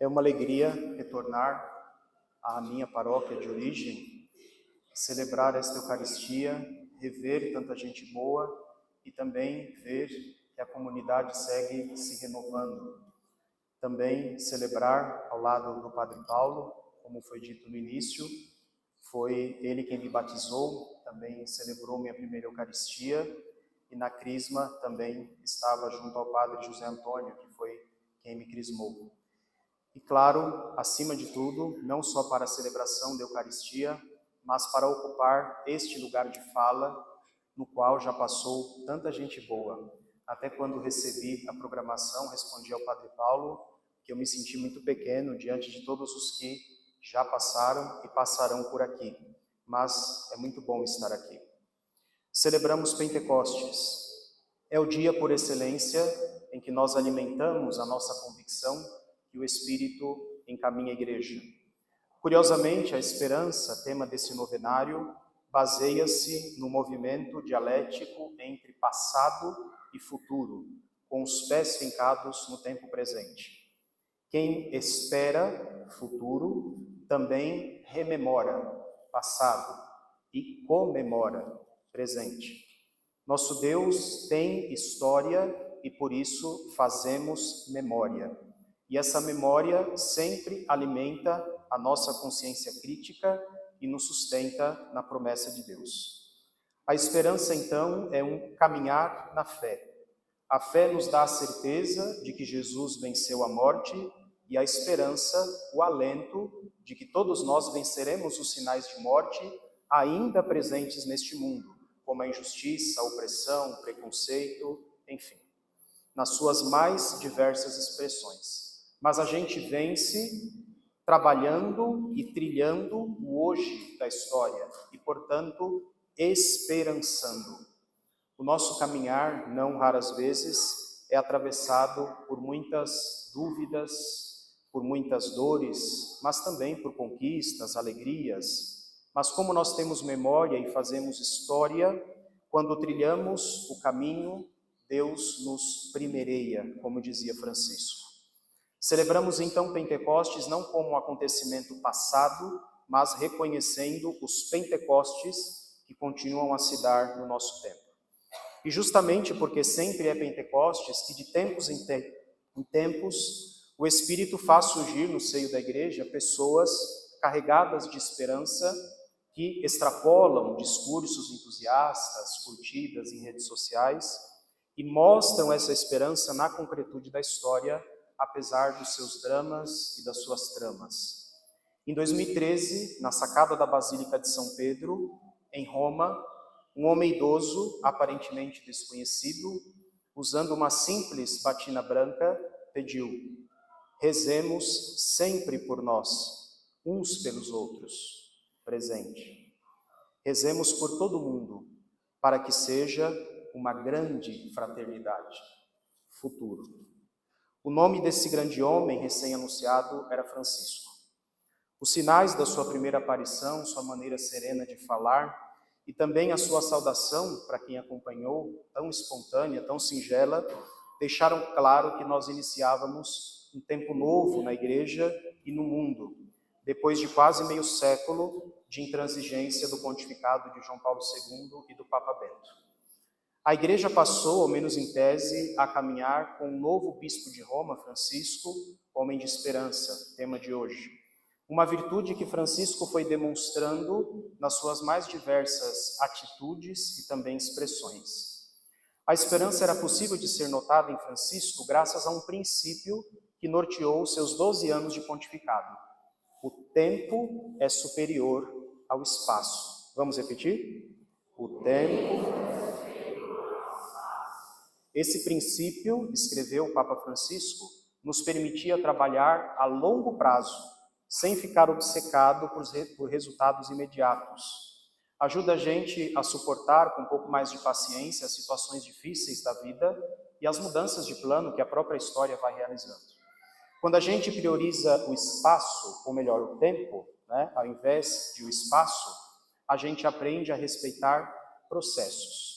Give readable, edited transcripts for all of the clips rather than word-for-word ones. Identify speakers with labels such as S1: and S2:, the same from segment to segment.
S1: É uma alegria retornar à minha paróquia de origem, celebrar esta Eucaristia, rever tanta gente boa e também ver que a comunidade segue se renovando. Também celebrar ao lado do Padre Paulo, como foi dito no início, foi ele quem me batizou, também celebrou minha primeira Eucaristia, e na crisma também estava junto ao Padre José Antônio, que foi quem me crismou. E claro, acima de tudo, não só para a celebração da Eucaristia, mas para ocupar este lugar de fala, no qual já passou tanta gente boa. Até quando recebi a programação, respondi ao Padre Paulo que eu me senti muito pequeno diante de todos os que já passaram e passarão por aqui. Mas é muito bom estar aqui. Celebramos Pentecostes. É o dia por excelência em que nós alimentamos a nossa convicção que o Espírito encaminha a Igreja. Curiosamente, a esperança, tema desse novenário, baseia-se no movimento dialético entre passado e futuro, com os pés fincados no tempo presente. Quem espera futuro também rememora passado e comemora presente. Nosso Deus tem história e por isso fazemos memória. E essa memória sempre alimenta a nossa consciência crítica e nos sustenta na promessa de Deus. A esperança, então, é um caminhar na fé. A fé nos dá a certeza de que Jesus venceu a morte e a esperança, o alento de que todos nós venceremos os sinais de morte ainda presentes neste mundo, como a injustiça, a opressão, o preconceito, enfim, nas suas mais diversas expressões. Mas a gente vence trabalhando e trilhando o hoje da história e, portanto, esperançando. O nosso caminhar, não raras vezes, é atravessado por muitas dúvidas, por muitas dores, mas também por conquistas, alegrias. Mas como nós temos memória e fazemos história, quando trilhamos o caminho, Deus nos primeireia, como dizia Francisco. Celebramos então Pentecostes não como um acontecimento passado, mas reconhecendo os Pentecostes que continuam a se dar no nosso tempo. E justamente porque sempre é Pentecostes que de tempos em tempos o Espírito faz surgir no seio da Igreja pessoas carregadas de esperança que extrapolam discursos entusiastas, curtidas em redes sociais e mostram essa esperança na concretude da história, apesar dos seus dramas e das suas tramas. Em 2013, na sacada da Basílica de São Pedro, em Roma, um homem idoso, aparentemente desconhecido, usando uma simples batina branca, pediu: rezemos sempre por nós, uns pelos outros. Presente. Rezemos por todo mundo, para que seja uma grande fraternidade. Futuro. O nome desse grande homem recém-anunciado era Francisco. Os sinais da sua primeira aparição, sua maneira serena de falar e também a sua saudação para quem acompanhou, tão espontânea, tão singela, deixaram claro que nós iniciávamos um tempo novo na Igreja e no mundo, depois de quase meio século de intransigência do pontificado de João Paulo II e do Papa Bento. A Igreja passou, ao menos em tese, a caminhar com o novo bispo de Roma, Francisco, homem de esperança, tema de hoje. Uma virtude que Francisco foi demonstrando nas suas mais diversas atitudes e também expressões. A esperança era possível de ser notada em Francisco graças a um princípio que norteou seus 12 anos de pontificado. O tempo é superior ao espaço. Vamos repetir? O tempo. Esse princípio, escreveu o Papa Francisco, nos permitia trabalhar a longo prazo, sem ficar obcecado por resultados imediatos. Ajuda a gente a suportar com um pouco mais de paciência as situações difíceis da vida e as mudanças de plano que a própria história vai realizando. Quando a gente prioriza o espaço, ou melhor, o tempo, ao invés de o espaço, a gente aprende a respeitar processos.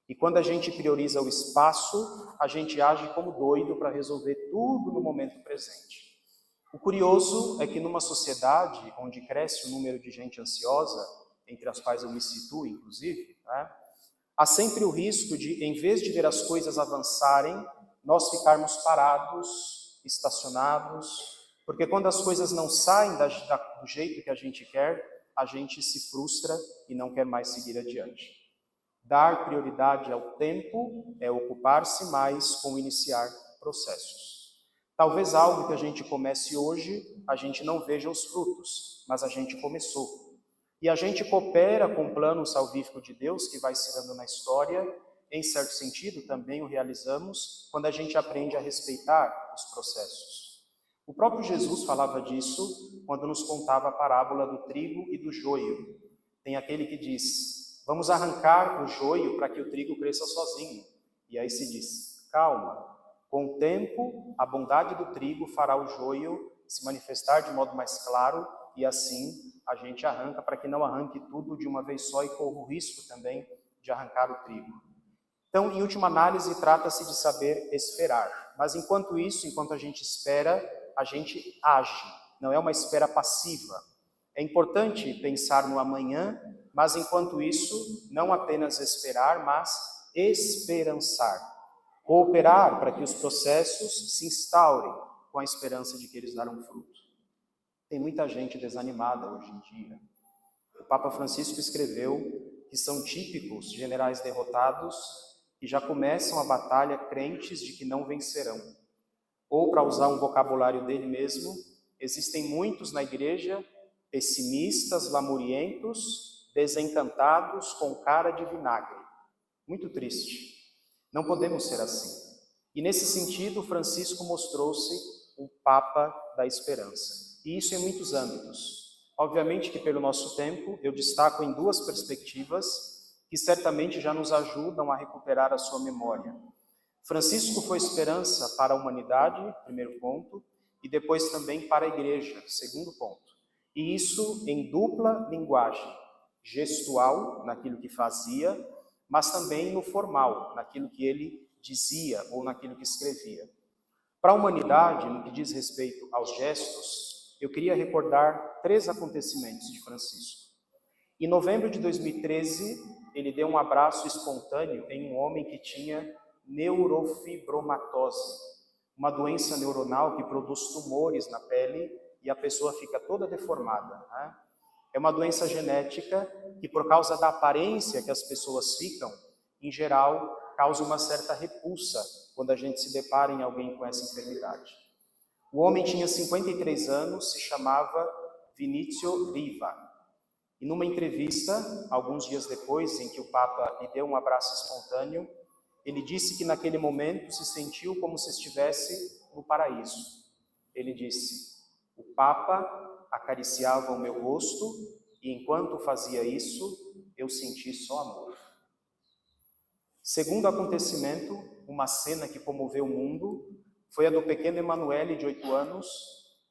S1: E quando a gente prioriza o espaço, a gente age como doido para resolver tudo no momento presente. O curioso é que numa sociedade onde cresce o número de gente ansiosa, entre as quais eu me situo, inclusive, né, há sempre o risco de, em vez de ver as coisas avançarem, nós ficarmos parados, estacionados, porque quando as coisas não saem do jeito que a gente quer, a gente se frustra e não quer mais seguir adiante. Dar prioridade ao tempo é ocupar-se mais com iniciar processos. Talvez algo que a gente comece hoje, a gente não veja os frutos, mas a gente começou. E a gente coopera com o plano salvífico de Deus que vai se dando na história, em certo sentido também o realizamos quando a gente aprende a respeitar os processos. O próprio Jesus falava disso quando nos contava a parábola do trigo e do joio. Tem aquele que diz, vamos arrancar o joio para que o trigo cresça sozinho. E aí se diz, calma, com o tempo a bondade do trigo fará o joio se manifestar de modo mais claro e assim a gente arranca para que não arranque tudo de uma vez só e corra o risco também de arrancar o trigo. Então, em última análise, trata-se de saber esperar. Mas enquanto isso, enquanto a gente espera, a gente age. Não é uma espera passiva. É importante pensar no amanhã, mas enquanto isso, não apenas esperar, mas esperançar. Cooperar para que os processos se instaurem com a esperança de que eles darão fruto. Tem muita gente desanimada hoje em dia. O Papa Francisco escreveu que são típicos generais derrotados que já começam a batalha crentes de que não vencerão. Ou, para usar um vocabulário dele mesmo, existem muitos na igreja pessimistas, lamurientos, desencantados, com cara de vinagre. Muito triste. Não podemos ser assim. E nesse sentido, Francisco mostrou-se o Papa da esperança. E isso em muitos âmbitos. Obviamente que pelo nosso tempo, eu destaco em duas perspectivas que certamente já nos ajudam a recuperar a sua memória. Francisco foi esperança para a humanidade, primeiro ponto, e depois também para a igreja, segundo ponto. E isso em dupla linguagem, gestual, naquilo que fazia, mas também no formal, naquilo que ele dizia ou naquilo que escrevia. Para a humanidade, no que diz respeito aos gestos, eu queria recordar 3 acontecimentos de Francisco. Em novembro de 2013, ele deu um abraço espontâneo em um homem que tinha neurofibromatose, uma doença neuronal que produz tumores na pele e a pessoa fica toda deformada, né? É uma doença genética que, por causa da aparência que as pessoas ficam, em geral, causa uma certa repulsa quando a gente se depara em alguém com essa enfermidade. O homem tinha 53 anos, se chamava Vinícius Riva. E numa entrevista, alguns dias depois, em que o Papa lhe deu um abraço espontâneo, ele disse que naquele momento se sentiu como se estivesse no paraíso. Ele disse, o Papa acariciava o meu rosto e enquanto fazia isso, eu senti só amor. Segundo acontecimento, uma cena que comoveu o mundo, foi a do pequeno Emanuele, de 8 anos,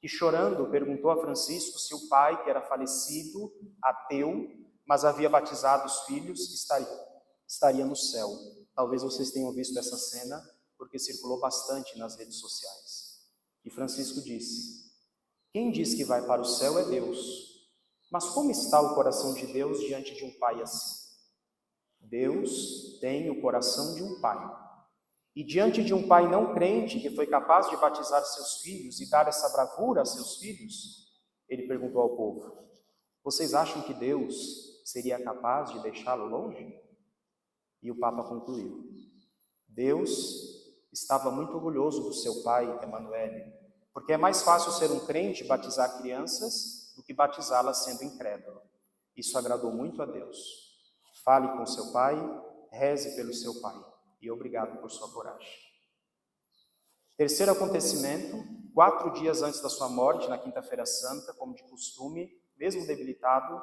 S1: que chorando perguntou a Francisco se o pai, que era falecido, ateu, mas havia batizado os filhos, estaria no céu. Talvez vocês tenham visto essa cena, porque circulou bastante nas redes sociais. E Francisco disse, quem diz que vai para o céu é Deus. Mas como está o coração de Deus diante de um pai assim? Deus tem o coração de um pai. E diante de um pai não crente, que foi capaz de batizar seus filhos e dar essa bravura a seus filhos, ele perguntou ao povo, vocês acham que Deus seria capaz de deixá-lo longe? E o Papa concluiu, Deus estava muito orgulhoso do seu pai, Emanuele, porque é mais fácil ser um crente e batizar crianças do que batizá-las sendo incrédulo. Isso agradou muito a Deus. Fale com seu pai, reze pelo seu pai e obrigado por sua coragem. Terceiro acontecimento, 4 dias antes da sua morte, na Quinta-feira Santa, como de costume, mesmo debilitado,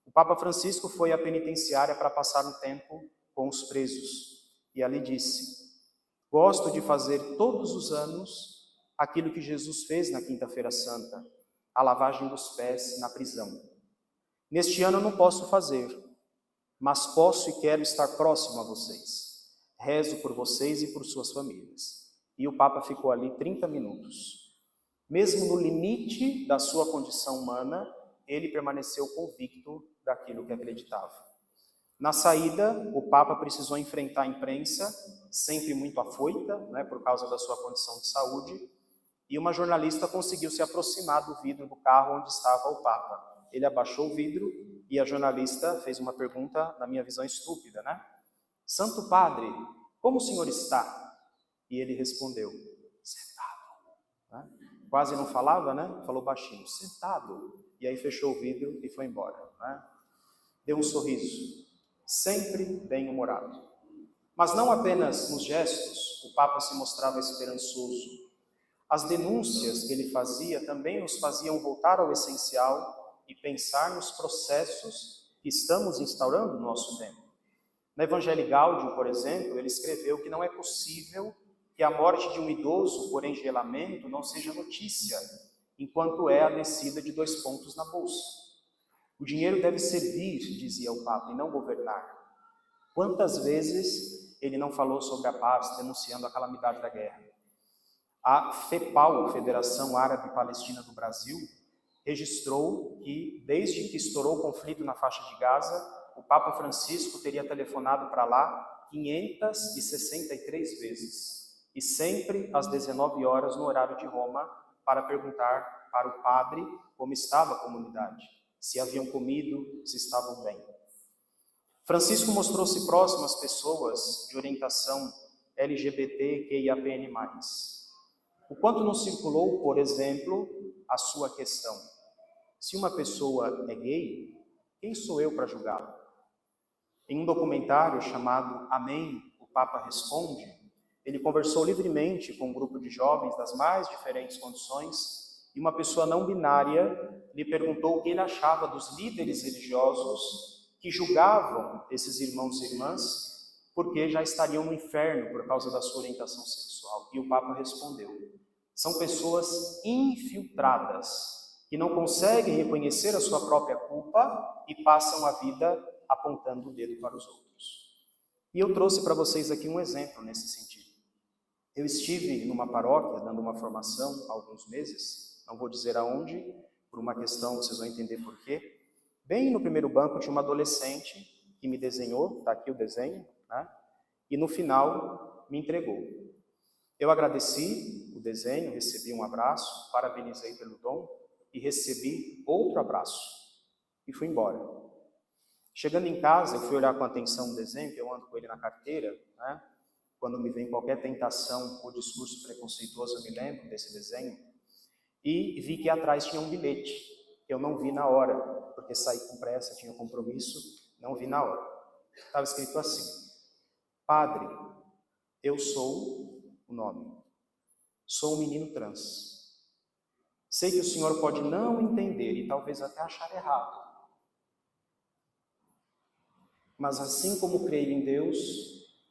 S1: o Papa Francisco foi à penitenciária para passar um tempo com os presos e ali disse, gosto de fazer todos os anos aquilo que Jesus fez na Quinta-feira Santa, a lavagem dos pés na prisão. Neste ano eu não posso fazer, mas posso e quero estar próximo a vocês. Rezo por vocês e por suas famílias. E o Papa ficou ali 30 minutos. Mesmo no limite da sua condição humana, ele permaneceu convicto daquilo que acreditava. Na saída, o Papa precisou enfrentar a imprensa, sempre muito afoita, né, por causa da sua condição de saúde, e uma jornalista conseguiu se aproximar do vidro do carro onde estava o Papa. Ele abaixou o vidro e a jornalista fez uma pergunta, na minha visão, estúpida, né? Santo Padre, como o senhor está? E ele respondeu, sentado. Né? Quase não falava, né? Falou baixinho, sentado. E aí fechou o vidro e foi embora. Né? Deu um sorriso, sempre bem-humorado. Mas não apenas nos gestos, o Papa se mostrava esperançoso. As denúncias que ele fazia também nos faziam voltar ao essencial e pensar nos processos que estamos instaurando no nosso tempo. No Evangelii Gaudium, por exemplo, ele escreveu que não é possível que a morte de um idoso por engelamento não seja notícia, enquanto é a descida de 2 pontos na bolsa. O dinheiro deve servir, dizia o Papa, e não governar. Quantas vezes ele não falou sobre a paz, denunciando a calamidade da guerra? A FEPAL, Federação Árabe Palestina do Brasil, registrou que, desde que estourou o conflito na faixa de Gaza, o Papa Francisco teria telefonado para lá 563 vezes, e sempre às 19 horas no horário de Roma, para perguntar para o padre como estava a comunidade, se haviam comido, se estavam bem. Francisco mostrou-se próximo às pessoas de orientação LGBTQIAPN+. O quanto não circulou, por exemplo, a sua questão. Se uma pessoa é gay, quem sou eu para julgá-la? Em um documentário chamado Amém, o Papa Responde, ele conversou livremente com um grupo de jovens das mais diferentes condições e uma pessoa não binária lhe perguntou o que ele achava dos líderes religiosos que julgavam esses irmãos e irmãs porque já estariam no inferno por causa da sua orientação sexual. E o Papa respondeu, são pessoas infiltradas que não conseguem reconhecer a sua própria culpa e passam a vida apontando o dedo para os outros. E eu trouxe para vocês aqui um exemplo nesse sentido. Eu estive numa paróquia dando uma formação há alguns meses, não vou dizer aonde, por uma questão, vocês vão entender por quê. Bem no primeiro banco tinha uma adolescente que me desenhou, está aqui o desenho, né? E no final me entregou. Eu agradeci o desenho, recebi um abraço, parabenizei pelo dom e recebi outro abraço e fui embora. Chegando em casa, eu fui olhar com atenção o desenho, que eu ando com ele na carteira, né? Quando me vem qualquer tentação ou discurso preconceituoso, eu me lembro desse desenho, e vi que atrás tinha um bilhete, que eu não vi na hora, porque saí com pressa, tinha compromisso, não vi na hora. Estava escrito assim, Padre, eu sou o nome, sou um menino trans. Sei que o senhor pode não entender e talvez até achar errado, mas assim como creio em Deus,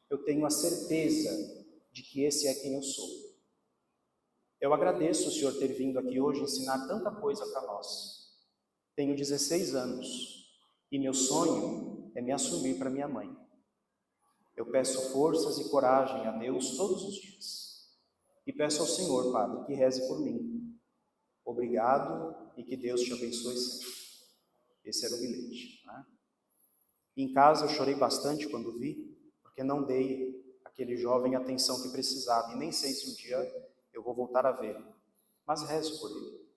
S1: eu tenho a certeza de que esse é quem eu sou. Eu agradeço o senhor ter vindo aqui hoje ensinar tanta coisa para nós. Tenho 16 anos e meu sonho é me assumir para minha mãe. Eu peço forças e coragem a Deus todos os dias. E peço ao Senhor, Padre, que reze por mim. Obrigado e que Deus te abençoe sempre. Esse era o bilhete, né? Em casa eu chorei bastante quando vi, porque não dei àquele jovem a atenção que precisava, e nem sei se um dia eu vou voltar a vê-lo, mas rezo por ele.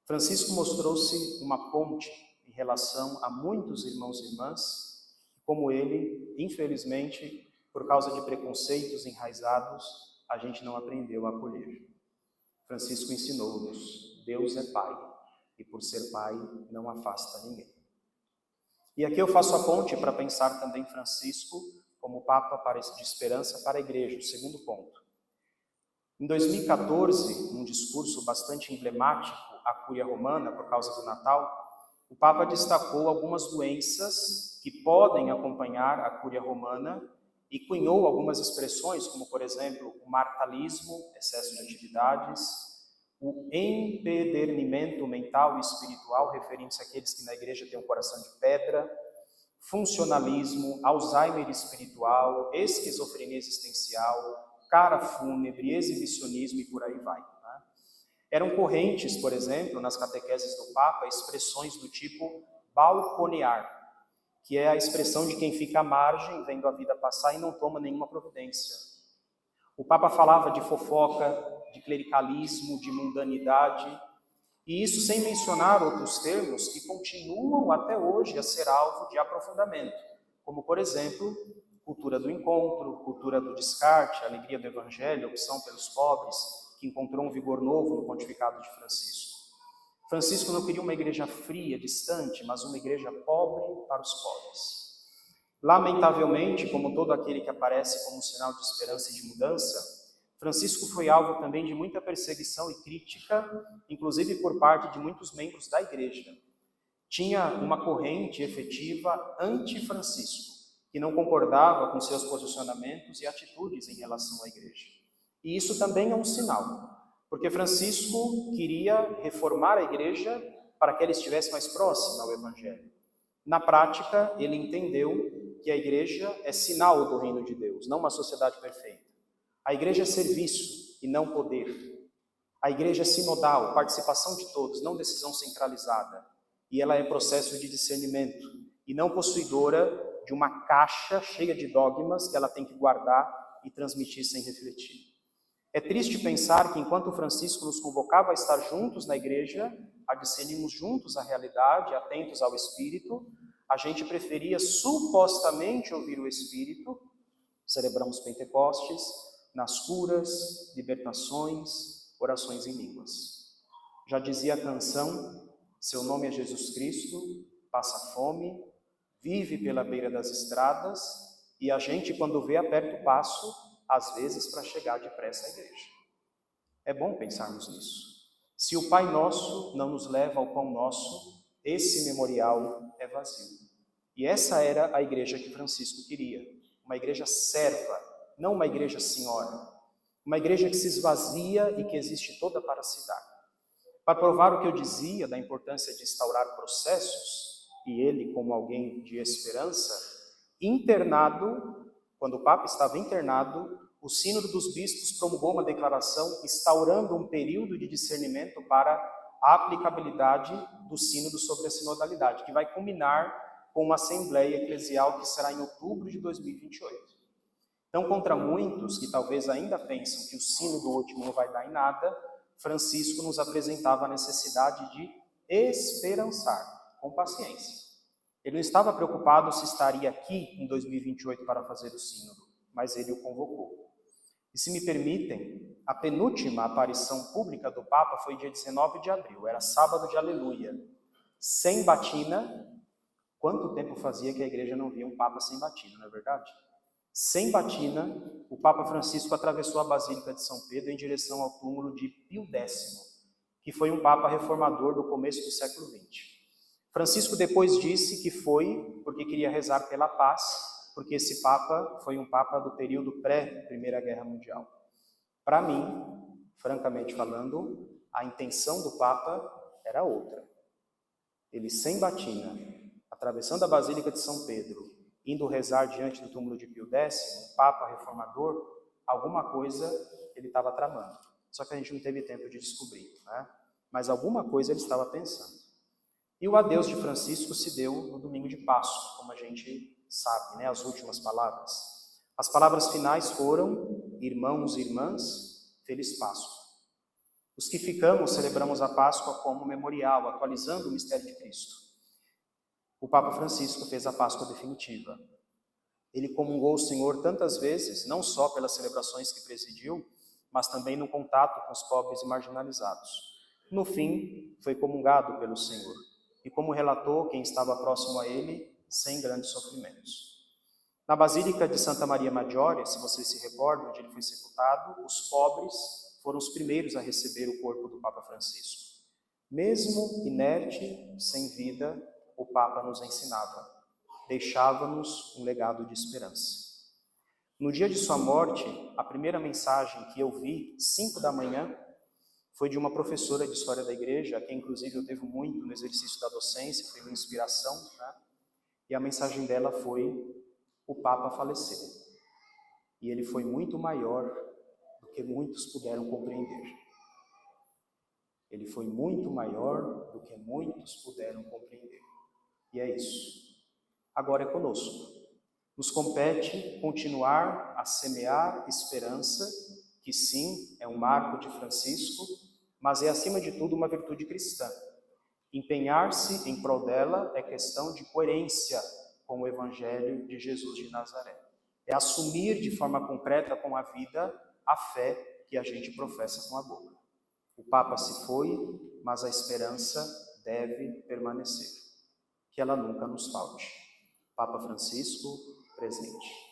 S1: Francisco mostrou-se uma ponte em relação a muitos irmãos e irmãs, que, como ele, infelizmente, por causa de preconceitos enraizados, a gente não aprendeu a acolher. Francisco ensinou-nos, Deus é Pai, e por ser Pai, não afasta ninguém. E aqui eu faço a ponte para pensar também Francisco como Papa de esperança para a Igreja, o segundo ponto. Em 2014, num discurso bastante emblemático à Cúria Romana, por causa do Natal, o Papa destacou algumas doenças que podem acompanhar a Cúria Romana e cunhou algumas expressões, como, por exemplo, o martalismo, excesso de atividades, o empedernimento mental e espiritual, referindo-se àqueles que na igreja têm um coração de pedra, funcionalismo, Alzheimer espiritual, esquizofrenia existencial, cara fúnebre, exibicionismo e por aí vai. Né? Eram correntes, por exemplo, nas catequeses do Papa, expressões do tipo balconear, que é a expressão de quem fica à margem, vendo a vida passar e não toma nenhuma providência. O Papa falava de fofoca, de clericalismo, de mundanidade, e isso sem mencionar outros termos que continuam até hoje a ser alvo de aprofundamento, como, por exemplo, cultura do encontro, cultura do descarte, alegria do evangelho, opção pelos pobres, que encontrou um vigor novo no pontificado de Francisco. Francisco não queria uma igreja fria, distante, mas uma igreja pobre para os pobres. Lamentavelmente, como todo aquele que aparece como um sinal de esperança e de mudança, Francisco foi alvo também de muita perseguição e crítica, inclusive por parte de muitos membros da igreja. Tinha uma corrente efetiva anti-Francisco, que não concordava com seus posicionamentos e atitudes em relação à igreja. E isso também é um sinal, porque Francisco queria reformar a igreja para que ela estivesse mais próxima ao evangelho. Na prática, ele entendeu que a igreja é sinal do reino de Deus, não uma sociedade perfeita. A igreja é serviço e não poder. A igreja é sinodal, participação de todos, não decisão centralizada. E ela é processo de discernimento e não possuidora de uma caixa cheia de dogmas que ela tem que guardar e transmitir sem refletir. É triste pensar que enquanto Francisco nos convocava a estar juntos na igreja, a discernirmos juntos a realidade, atentos ao Espírito, a gente preferia supostamente ouvir o Espírito. Celebramos Pentecostes, nas curas, libertações, orações em línguas. Já dizia a canção, seu nome é Jesus Cristo, passa fome, vive pela beira das estradas, e a gente, quando vê, aperta o passo, às vezes para chegar depressa à igreja. É bom pensarmos nisso. Se o Pai Nosso não nos leva ao pão nosso, esse memorial é vazio. E essa era a igreja que Francisco queria, uma igreja serva, não uma igreja senhora, uma igreja que se esvazia e que existe toda para se dar. Para provar o que eu dizia da importância de instaurar processos, e ele como alguém de esperança, internado, quando o Papa estava internado, o Sínodo dos Bispos promulgou uma declaração instaurando um período de discernimento para a aplicabilidade do Sínodo sobre a sinodalidade, que vai culminar com uma Assembleia Eclesial que será em outubro de 2028. Então, contra muitos que talvez ainda pensam que o Sínodo último não vai dar em nada, Francisco nos apresentava a necessidade de esperançar, com paciência. Ele não estava preocupado se estaria aqui em 2028 para fazer o Sínodo, mas ele o convocou. E se me permitem, a penúltima aparição pública do Papa foi dia 19 de abril, era sábado de Aleluia, sem batina. Quanto tempo fazia que a igreja não via um Papa sem batina, não é verdade? Sem batina, o Papa Francisco atravessou a Basílica de São Pedro em direção ao túmulo de Pio X, que foi um Papa reformador do começo do século XX. Francisco depois disse que foi porque queria rezar pela paz, porque esse Papa foi um Papa do período pré-Primeira Guerra Mundial. Para mim, francamente falando, a intenção do Papa era outra. Ele sem batina, atravessando a Basílica de São Pedro, indo rezar diante do túmulo de Pio X, um Papa reformador, alguma coisa ele estava tramando. Só que a gente não teve tempo de descobrir, né? Mas alguma coisa ele estava pensando. E o adeus de Francisco se deu no domingo de Páscoa, como a gente sabe, né? As últimas palavras. As palavras finais foram, irmãos e irmãs, feliz Páscoa. Os que ficamos celebramos a Páscoa como memorial, atualizando o mistério de Cristo. O Papa Francisco fez a Páscoa definitiva. Ele comungou o Senhor tantas vezes, não só pelas celebrações que presidiu, mas também no contato com os pobres e marginalizados. No fim, foi comungado pelo Senhor. E como relatou quem estava próximo a ele, sem grandes sofrimentos. Na Basílica de Santa Maria Maggiore, se vocês se recordam, onde ele foi sepultado, os pobres foram os primeiros a receber o corpo do Papa Francisco. Mesmo inerte, sem vida, o Papa nos ensinava, deixava-nos um legado de esperança. No dia de sua morte, a primeira mensagem que eu vi, 5 da manhã, foi de uma professora de História da Igreja, a quem inclusive eu devo muito no exercício da docência, foi uma inspiração, né? E a mensagem dela foi, o Papa faleceu. E ele foi muito maior do que muitos puderam compreender. Ele foi muito maior do que muitos puderam compreender. E é isso. Agora é conosco. Nos compete continuar a semear esperança, que sim, é um marco de Francisco, mas é acima de tudo uma virtude cristã. Empenhar-se em prol dela é questão de coerência com o Evangelho de Jesus de Nazaré. É assumir de forma concreta com a vida a fé que a gente professa com a boca. O Papa se foi, mas a esperança deve permanecer. Que ela nunca nos falte. Papa Francisco, presente.